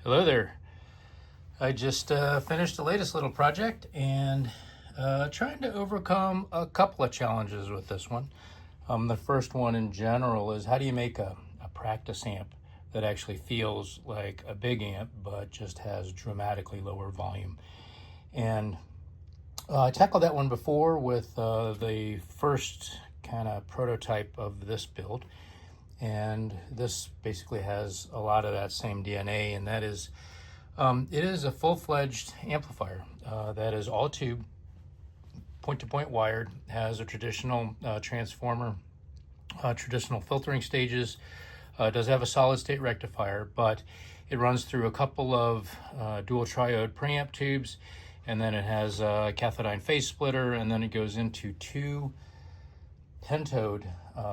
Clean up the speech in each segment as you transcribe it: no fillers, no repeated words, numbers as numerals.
Hello there. I just finished the latest little project and trying to overcome a couple of challenges with this one. The first one in general is how do you make a practice amp that actually feels like a big amp but just has dramatically lower volume. And I tackled that one before with the first kind of prototype of this build. And this basically has a lot of that same DNA, and that is, it is a full-fledged amplifier that is all tube, point-to-point wired, has a traditional transformer, traditional filtering stages, does have a solid-state rectifier, but it runs through a couple of dual triode preamp tubes, and then it has a Cathodyne Phase splitter, and then it goes into two pentode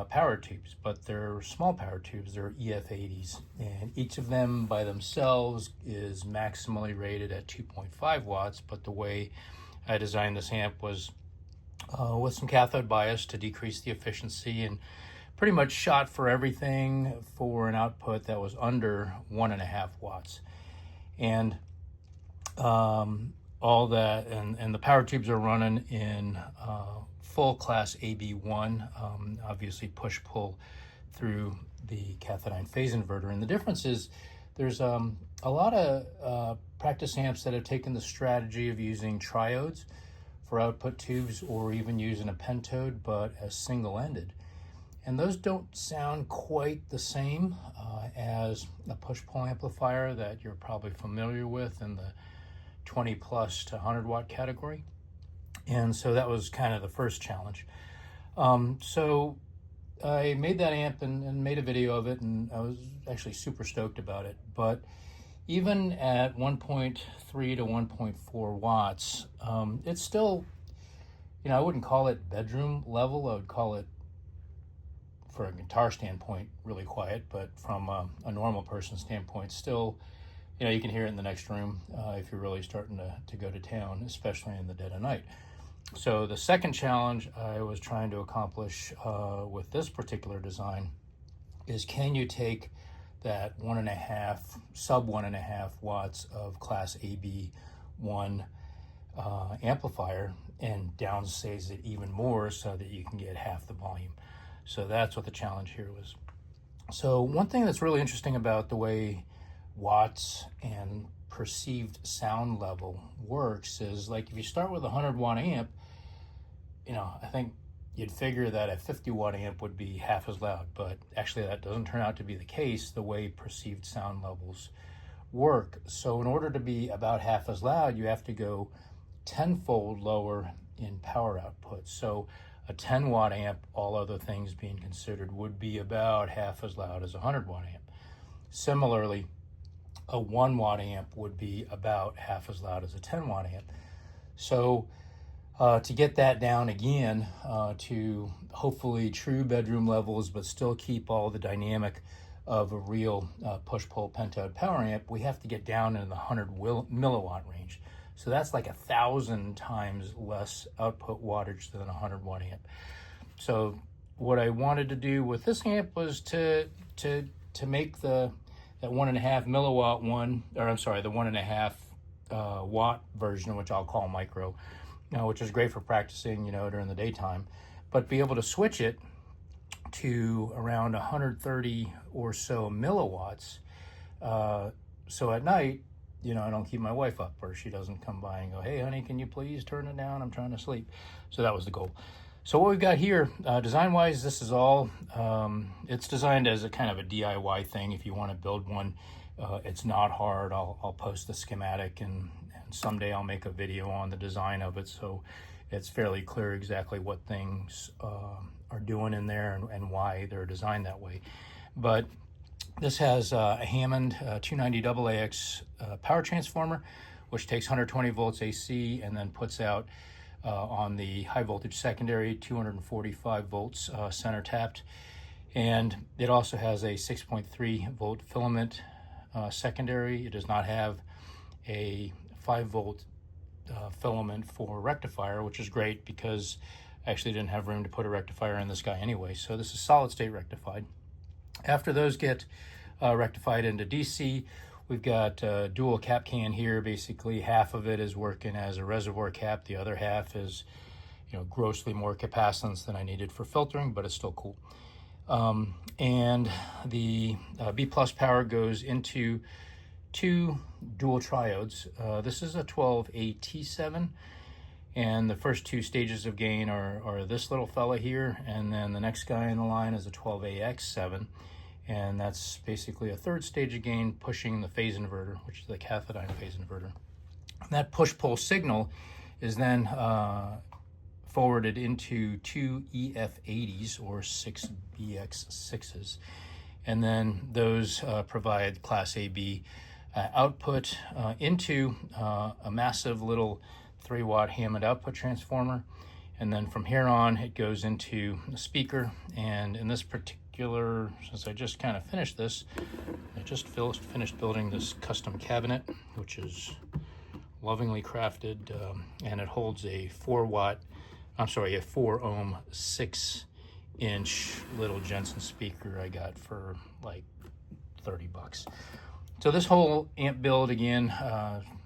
power tubes, but they're small power tubes. They're EF80s, and each of them by themselves is maximally rated at 2.5 watts. But the way I designed this amp was with some cathode bias to decrease the efficiency, and pretty much shot for everything for an output that was under 1.5 watts. And all that, and the power tubes are running in full class AB1, obviously push-pull through the Cathodyne Phase inverter. And the difference is there's a lot of practice amps that have taken the strategy of using triodes for output tubes, or even using a pentode but as single-ended. And those don't sound quite the same as a push-pull amplifier that you're probably familiar with in the 20 plus to 100 watt category. And so that was kind of the first challenge. So I made that amp and made a video of it, and I was actually super stoked about it. But even at 1.3 to 1.4 watts, it's still, I wouldn't call it bedroom level. I would call it, for a guitar standpoint, really quiet, but from a normal person standpoint, still, you can hear it in the next room if you're really starting to go to town, especially in the dead of night. So the second challenge I was trying to accomplish with this particular design is, can you take that sub 1.5 watts of class AB1 amplifier and downsize it even more so that you can get half the volume? So that's what the challenge here was. So one thing that's really interesting about the way watts and perceived sound level works is, like, if you start with a 100 watt amp, I think you'd figure that a 50 watt amp would be half as loud, but actually that doesn't turn out to be the case the way perceived sound levels work. So in order to be about half as loud, you have to go tenfold lower in power output. So a 10 watt amp, all other things being considered, would be about half as loud as a 100 watt amp. Similarly, a 1 watt amp would be about half as loud as a 10 watt amp. So to get that down again to hopefully true bedroom levels, but still keep all the dynamic of a real push-pull pentode power amp, we have to get down in the 100 milliwatt range. So that's like 1,000 times less output wattage than a 100 watt amp. So what I wanted to do with this amp was to make that 1.5 milliwatt one, or I'm sorry, the 1.5 watt version, which I'll call micro, which is great for practicing, during the daytime, but be able to switch it to around 130 or so milliwatts. So at night, I don't keep my wife up, or she doesn't come by and go, "Hey honey, can you please turn it down? I'm trying to sleep." So that was the goal. So what we've got here, design-wise, this is all, it's designed as a kind of a DIY thing. If you want to build one, it's not hard. I'll post the schematic, and someday I'll make a video on the design of it, so it's fairly clear exactly what things are doing in there and why they're designed that way. But this has a Hammond 290 AAX power transformer, which takes 120 volts AC and then puts out on the high voltage secondary 245 volts center tapped. And it also has a 6.3 volt filament secondary. It does not have a 5 volt filament for rectifier, which is great because I actually didn't have room to put a rectifier in this guy anyway. So this is solid state rectified. After those get rectified into DC, We've got a dual cap can here. Basically, half of it is working as a reservoir cap. The other half is, grossly more capacitance than I needed for filtering, but it's still cool. And the B plus power goes into two dual triodes. This is a 12AT7, and the first two stages of gain are this little fella here, and then the next guy in the line is a 12AX7, and that's basically a third stage of gain pushing the phase inverter, which is the Cathodyne Phase inverter. And that push-pull signal is then forwarded into two EF80s or 6 BX6s, and then those provide Class AB output into a massive little 3-watt Hammond output transformer, and then from here on it goes into the speaker. And in this particular, since I just kind of finished this, I just finished building this custom cabinet, which is lovingly crafted, and it holds a 4 ohm 6-inch little Jensen speaker I got for like $30. So this whole amp build, again,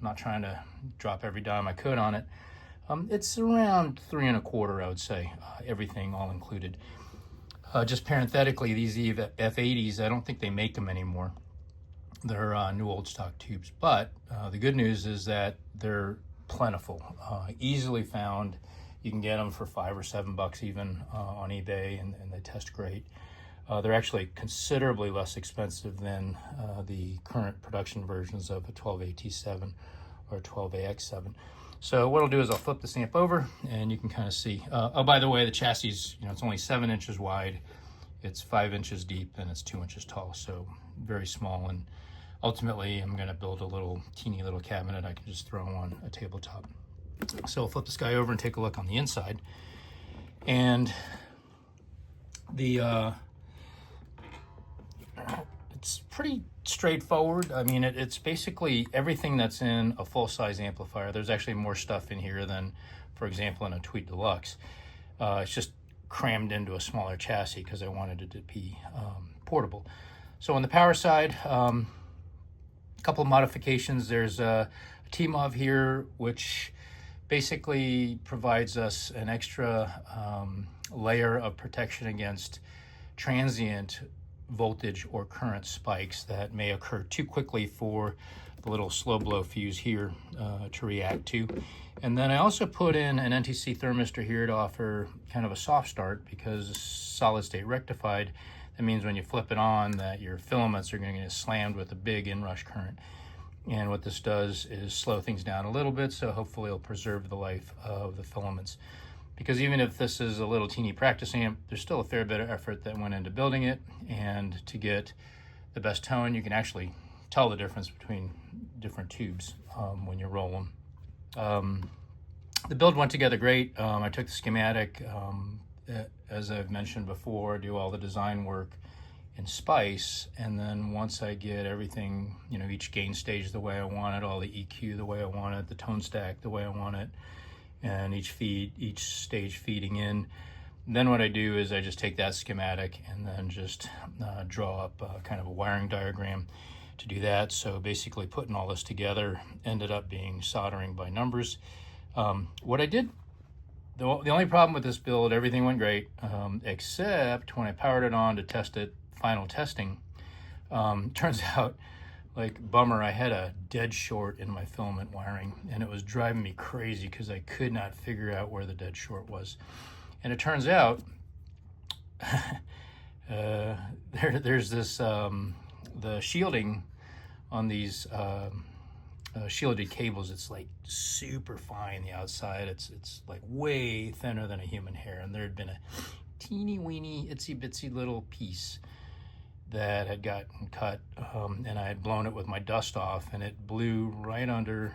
not trying to drop every dime I could on it, it's around $3 1/4, I would say, everything all included. Just parenthetically, these EF80s, I don't think they make them anymore. They're new old stock tubes, but the good news is that they're plentiful, easily found. You can get them for $5 or $7 even on eBay, and they test great. They're actually considerably less expensive than the current production versions of a 12AT7 or a 12AX7. So what I'll do is I'll flip this amp over, and you can kind of see. Oh, by the way, the chassis, it's only 7 inches wide, it's 5 inches deep, and it's 2 inches tall, so very small. And ultimately, I'm going to build a little teeny little cabinet I can just throw on a tabletop. So I'll flip this guy over and take a look on the inside. And the it's pretty straightforward. I mean, it's basically everything that's in a full-size amplifier. There's actually more stuff in here than, for example, in a Tweed Deluxe. It's just crammed into a smaller chassis because I wanted it to be portable. So on the power side, a couple of modifications. There's a T-MOV here, which basically provides us an extra layer of protection against transient voltage or current spikes that may occur too quickly for the little slow blow fuse here to react to. And then I also put in an NTC thermistor here to offer kind of a soft start, because solid state rectified, that means when you flip it on that your filaments are going to get slammed with a big inrush current. And what this does is slow things down a little bit, so hopefully it'll preserve the life of the filaments. Because even if this is a little teeny practice amp, there's still a fair bit of effort that went into building it, and to get the best tone, you can actually tell the difference between different tubes when you roll them. The build went together great. I took the schematic, as I've mentioned before, do all the design work in Spice, and then once I get everything, each gain stage the way I want it, all the EQ the way I want it, the tone stack the way I want it, and each stage feeding in, then what I do is I just take that schematic and then just draw up kind of a wiring diagram to do that. So basically putting all this together ended up being soldering by numbers. What I did, the only problem with this build, everything went great, except when I powered it on to test it, final testing, turns out, like, bummer, I had a dead short in my filament wiring, and it was driving me crazy because I could not figure out where the dead short was. And it turns out there's this the shielding on these shielded cables, it's like super fine. The outside, it's like way thinner than a human hair, and there had been a teeny weeny itsy bitsy little piece that had gotten cut, and I had blown it with my dust off, and it blew right under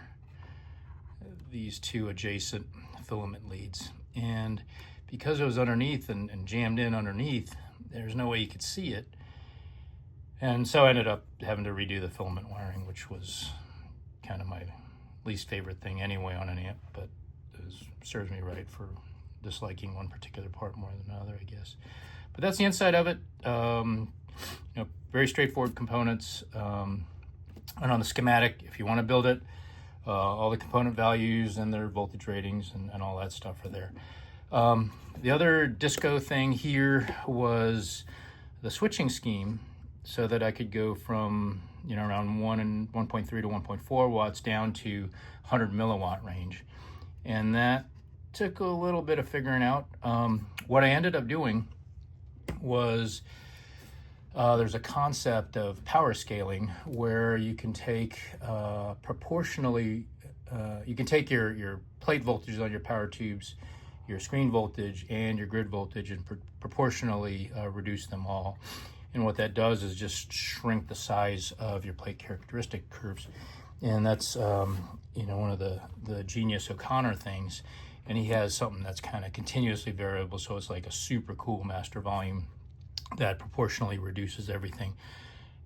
these two adjacent filament leads. And because it was underneath and jammed in underneath, there's no way you could see it. And so I ended up having to redo the filament wiring, which was kind of my least favorite thing anyway on an amp, but it serves me right for disliking one particular part more than another, I guess. But that's the inside of it. Very straightforward components. And on the schematic, if you want to build it, all the component values and their voltage ratings and all that stuff are there. The other disco thing here was the switching scheme, so that I could go from, you know, around 1.3 to 1.4 watts down to 100 milliwatt range. And that took a little bit of figuring out. What I ended up doing was there's a concept of power scaling where you can take proportionally, you can take your plate voltages on your power tubes, your screen voltage, and your grid voltage, and proportionally reduce them all. And what that does is just shrink the size of your plate characteristic curves. And that's you know, one of the Genius O'Connor things. And he has something that's kind of continuously variable, so it's like a super cool master volume that proportionally reduces everything.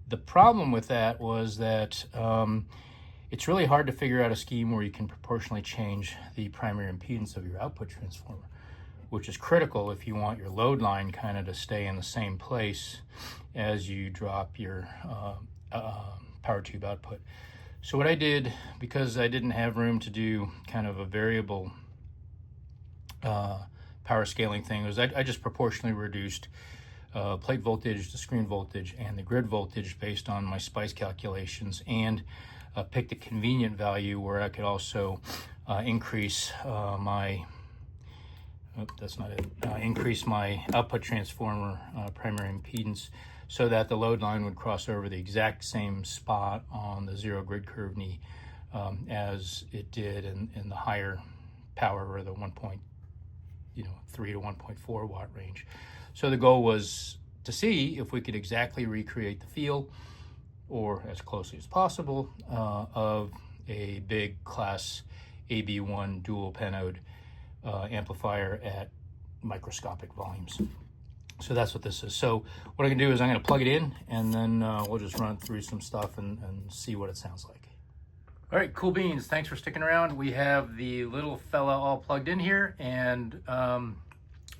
The problem with that was that it's really hard to figure out a scheme where you can proportionally change the primary impedance of your output transformer, which is critical if you want your load line kind of to stay in the same place as you drop your power tube output. So what I did, because I didn't have room to do kind of a variable power scaling thing, was I just proportionally reduced plate voltage, the screen voltage, and the grid voltage based on my SPICE calculations, and picked a convenient value where I could also increase my increase my output transformer primary impedance, so that the load line would cross over the exact same spot on the zero grid curve knee as it did in the higher power, or the 1.3 to 1.4 watt range. So the goal was to see if we could exactly recreate the feel, or as closely as possible, of a big class AB1 dual pentode amplifier at microscopic volumes. So that's what this is. So what I can do is I'm going to plug it in, and then we'll just run through some stuff and see what it sounds like. All right, cool beans. Thanks for sticking around. We have the little fella all plugged in here, and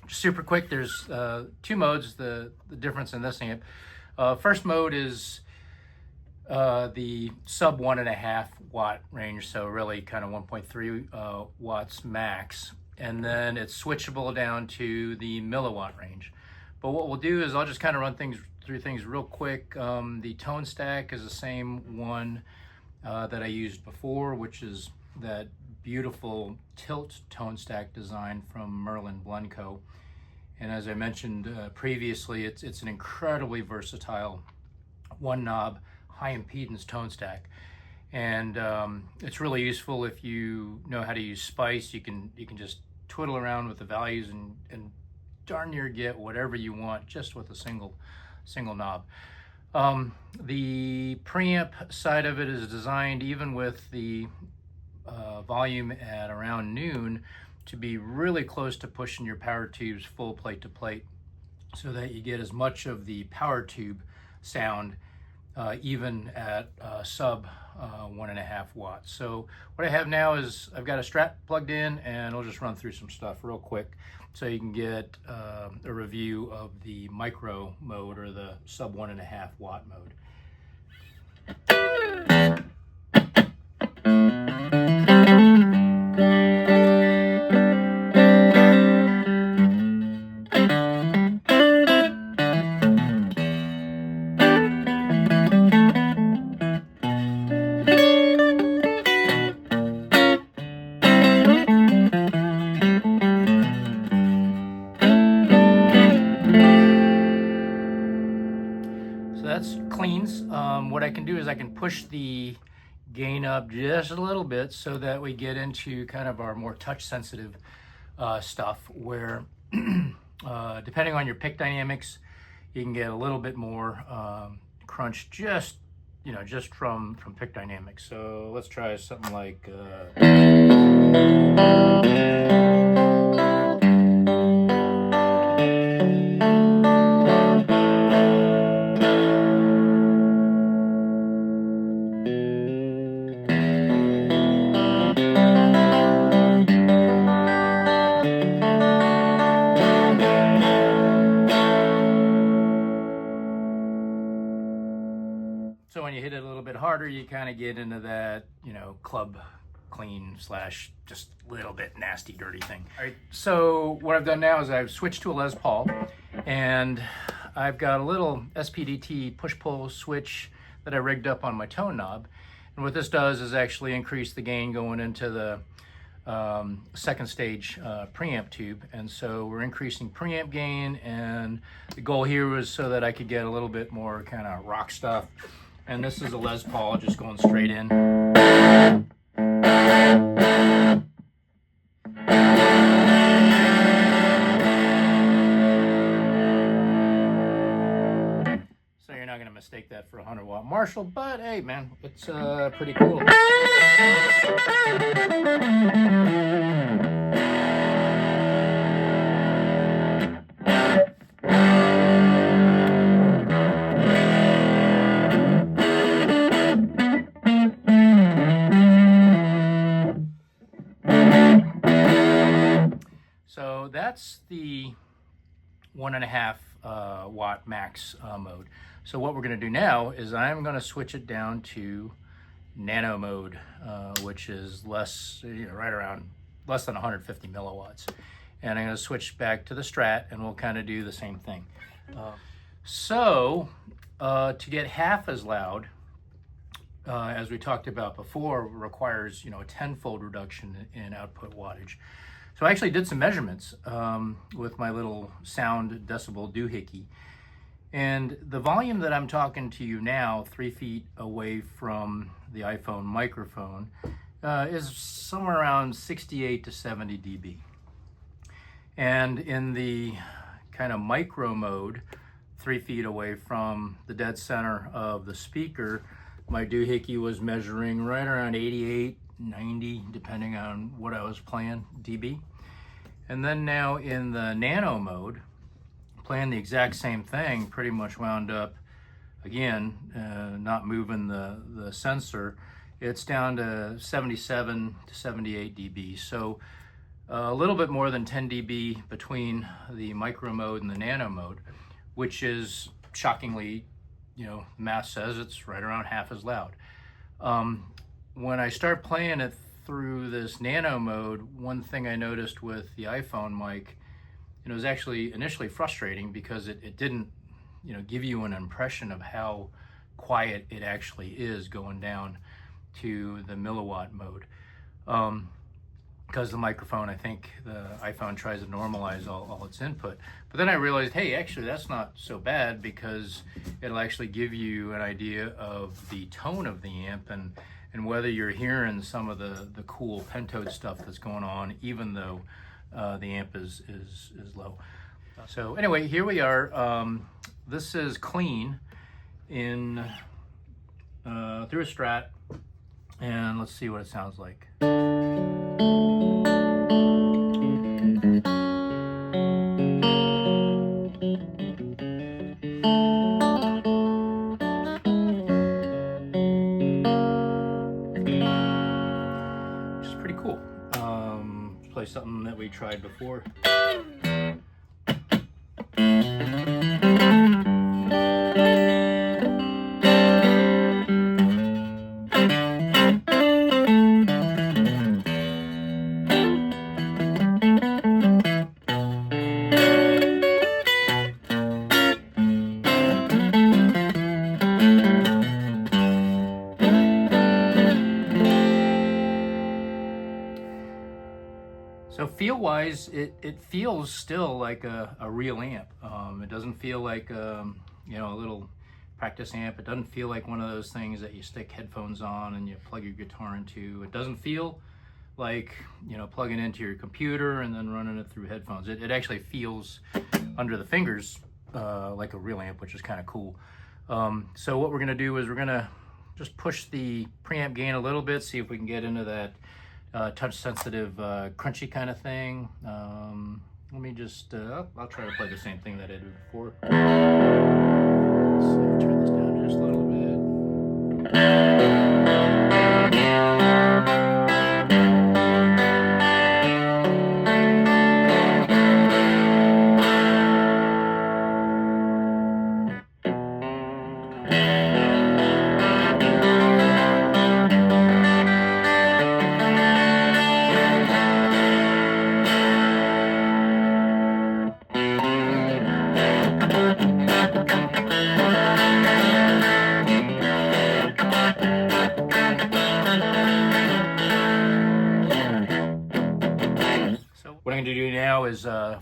just super quick, there's two modes, the difference in this amp. First mode is the sub 1.5 watt range, so really kind of 1.3 watts max. And then it's switchable down to the milliwatt range. But what we'll do is I'll just kind of run through things real quick. The tone stack is the same one that I used before, which is that beautiful tilt tone stack design from Merlin Blend Co. And as I mentioned previously, it's an incredibly versatile one knob high impedance tone stack. And it's really useful if you know how to use SPICE. You can just twiddle around with the values and darn near get whatever you want just with a single knob. The preamp side of it is designed, even with the volume at around noon, to be really close to pushing your power tubes full plate to plate, so that you get as much of the power tube sound even at sub 1.5 watts. So what I have now is I've got a Strat plugged in, and I'll just run through some stuff real quick so you can get a review of the micro mode, or the sub 1.5 watt mode. That's cleans. What I can do is I can push the gain up just a little bit, so that we get into kind of our more touch sensitive stuff, where depending on your pick dynamics, you can get a little bit more crunch just from pick dynamics. So let's try something like So when you hit it a little bit harder, you kind of get into that, you know, club clean slash just a little bit nasty, dirty thing. All right, so what I've done now is I've switched to a Les Paul, and I've got a little SPDT push-pull switch that I rigged up on my tone knob. And what this does is actually increase the gain going into the second stage preamp tube. And so we're increasing preamp gain, and the goal here was so that I could get a little bit more kind of rock stuff. And this is a Les Paul just going straight in. So you're not going to mistake that for a 100-watt Marshall, but hey man, it's pretty cool. So that's the 1.5 watt max mode. So what we're going to do now is I'm going to switch it down to Nano mode, which is less, right around less than 150 milliwatts. And I'm going to switch back to the Strat, and we'll kind of do the same thing. To get half as loud, as we talked about before, requires a tenfold reduction in output wattage. So I actually did some measurements with my little sound decibel doohickey. And the volume that I'm talking to you now, 3 feet away from the iPhone microphone, is somewhere around 68 to 70 dB. And in the kind of micro mode, 3 feet away from the dead center of the speaker, my doohickey was measuring right around 88, 90, depending on what I was playing, dB. And then now in the Nano mode, playing the exact same thing, pretty much wound up, again, not moving the sensor, it's down to 77 to 78 dB. So a little bit more than 10 dB between the micro mode and the Nano mode, which is shockingly, math says it's right around half as loud. When I start playing it through this Nano mode, one thing I noticed with the iPhone mic, it was actually initially frustrating because it didn't, give you an impression of how quiet it actually is going down to the milliwatt mode. Because the microphone, I think the iPhone tries to normalize all its input. But then I realized, hey, actually that's not so bad, because it'll actually give you an idea of the tone of the amp and whether you're hearing some of the cool pentode stuff that's going on, even though the amp is low. So anyway, here we are. This is clean in through a Strat, and let's see what it sounds like. Play something that we tried before. So feel-wise, it feels still like a real amp. It doesn't feel like a little practice amp. It doesn't feel like one of those things that you stick headphones on and you plug your guitar into. It doesn't feel like plugging into your computer and then running it through headphones. It actually feels under the fingers like a real amp, which is kind of cool. So what we're gonna do is we're gonna just push the preamp gain a little bit, see if we can get into that touch sensitive crunchy kind of thing. Let me just I'll try to play the same thing that I did before. So turn this down just a little bit.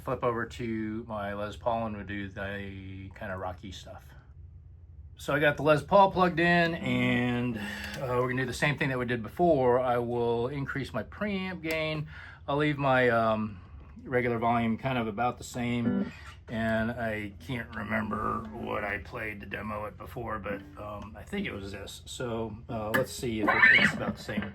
flip over to my Les Paul and we'll do the kind of rocky stuff. So I got the Les Paul plugged in, and we're gonna do the same thing that we did before. I will increase my preamp gain. I'll leave my regular volume kind of about the same, and I can't remember what I played to demo it before, but I think it was this. So let's see if it's about the same.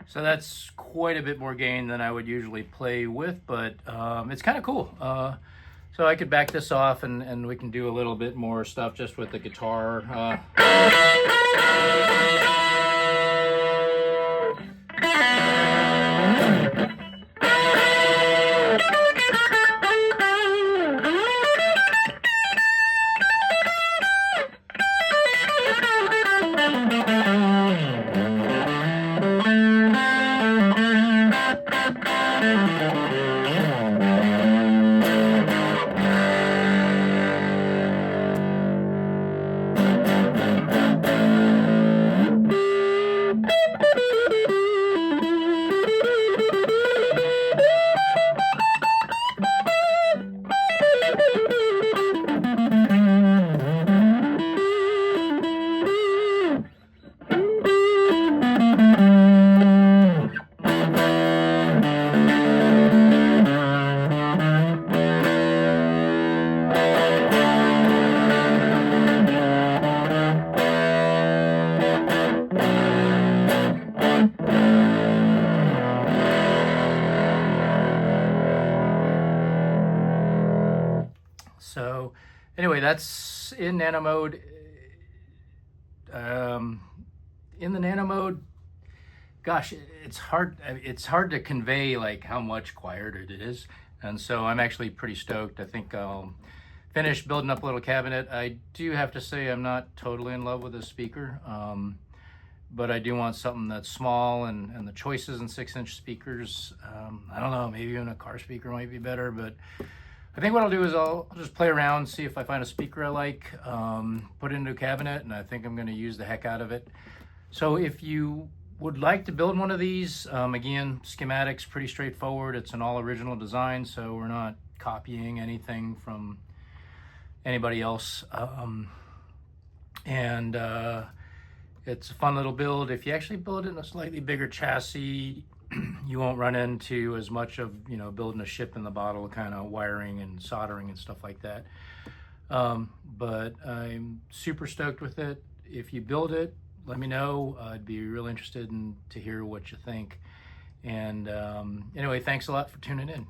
So that's quite a bit more gain than I would usually play with, but it's kind of cool. So I could back this off and we can do a little bit more stuff just with the guitar. So anyway, that's in nano mode. In the nano mode, gosh, it's hard to convey like how much quieter it is. And so I'm actually pretty stoked. I think I'll finish building up a little cabinet. I do have to say I'm not totally in love with this speaker, but I do want something that's small, and the choices in 6-inch speakers, I don't know, maybe even a car speaker might be better, but I think what I'll do is I'll just play around, see if I find a speaker I like, put it into a cabinet, and I think I'm going to use the heck out of it. So if you would like to build one of these, again, schematics pretty straightforward. It's an all original design, so we're not copying anything from anybody else. It's a fun little build. If you actually build it in a slightly bigger chassis, you won't run into as much of, building a ship in the bottle kind of wiring and soldering and stuff like that. But I'm super stoked with it. If you build it, let me know. I'd be real interested to hear what you think. And anyway, thanks a lot for tuning in.